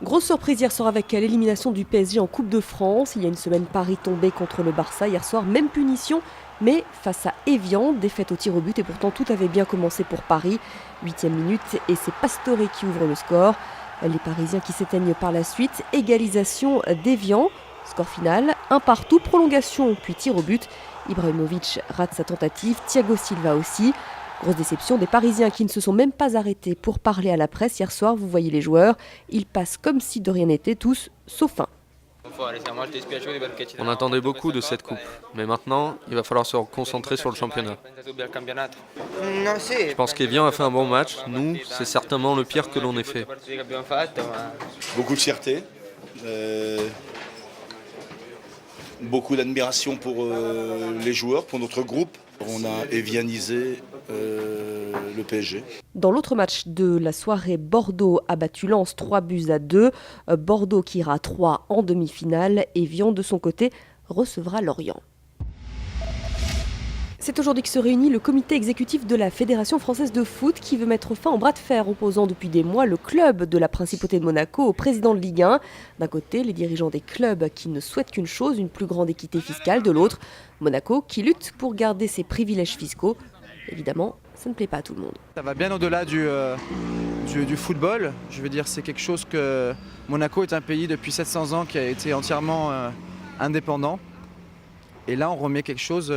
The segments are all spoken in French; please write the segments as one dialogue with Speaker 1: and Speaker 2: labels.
Speaker 1: Grosse surprise hier soir avec l'élimination du PSG en Coupe de France. Il y a une semaine, Paris tombé contre le Barça. Hier soir, même punition, mais face à Evian, défaite au tir au but. Et pourtant, tout avait bien commencé pour Paris. 8e minute et c'est Pastore qui ouvre le score. Les Parisiens qui s'éteignent par la suite. Égalisation d'Evian. Score final, 1 partout, prolongation, puis tir au but. Ibrahimovic rate sa tentative, Thiago Silva aussi. Grosse déception des Parisiens qui ne se sont même pas arrêtés pour parler à la presse. Hier soir, vous voyez les joueurs, ils passent comme si de rien n'était, tous sauf un.
Speaker 2: On attendait beaucoup de cette coupe, mais maintenant, il va falloir se concentrer sur le championnat. Je pense qu'Evian a fait un bon match. Nous, c'est certainement le pire que l'on ait fait.
Speaker 3: Beaucoup de fierté, beaucoup d'admiration pour les joueurs, pour notre groupe. On a évianisé le PSG.
Speaker 1: Dans l'autre match de la soirée, Bordeaux a battu Lens 3-2. Bordeaux qui ira 3 en demi-finale. Evian, de son côté, recevra Lorient. C'est aujourd'hui que se réunit le comité exécutif de la Fédération française de foot qui veut mettre fin au bras de fer opposant depuis des mois le club de la Principauté de Monaco au président de Ligue 1. D'un côté, les dirigeants des clubs qui ne souhaitent qu'une chose, une plus grande équité fiscale. De l'autre, Monaco qui lutte pour garder ses privilèges fiscaux. Évidemment, ça ne plaît pas à tout le monde.
Speaker 4: Ça va bien au-delà du football. Je veux dire, c'est quelque chose que Monaco est un pays depuis 700 ans qui a été entièrement indépendant. Et là, on remet quelque chose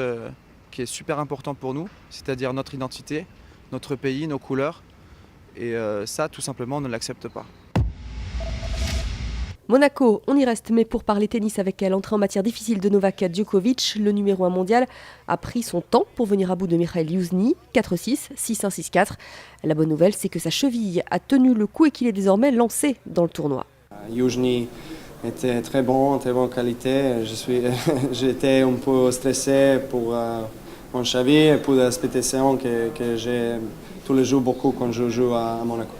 Speaker 4: qui est super important pour nous, c'est-à-dire notre identité, notre pays, nos couleurs. Et ça, tout simplement, on ne l'accepte pas.
Speaker 1: Monaco, on y reste, mais pour parler tennis avec l'entrée en matière difficile de Novak Djokovic, le numéro 1 mondial a pris son temps pour venir à bout de Michail Youzhny, 4-6, 6-1, 6-4. La bonne nouvelle, c'est que sa cheville a tenu le coup et qu'il est désormais lancé dans le tournoi.
Speaker 5: Youzhny était très bonne qualité. J'étais un peu stressé pour mon cheville et pour la compétition que j'ai tous les jours beaucoup quand je joue à Monaco.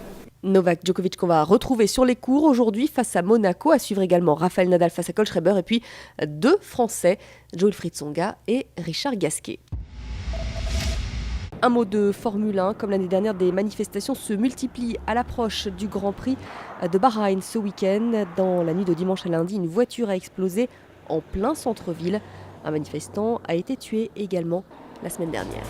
Speaker 1: Novak Djokovic qu'on va retrouver sur les cours aujourd'hui face à Monaco, à suivre également Rafael Nadal face à Kohlschreiber et puis 2 Français, Jo-Wilfried Tsonga et Richard Gasquet. Un mot de Formule 1, comme l'année dernière, des manifestations se multiplient à l'approche du Grand Prix de Bahreïn ce week-end. Dans la nuit de dimanche à lundi, une voiture a explosé en plein centre-ville. Un manifestant a été tué également la semaine dernière.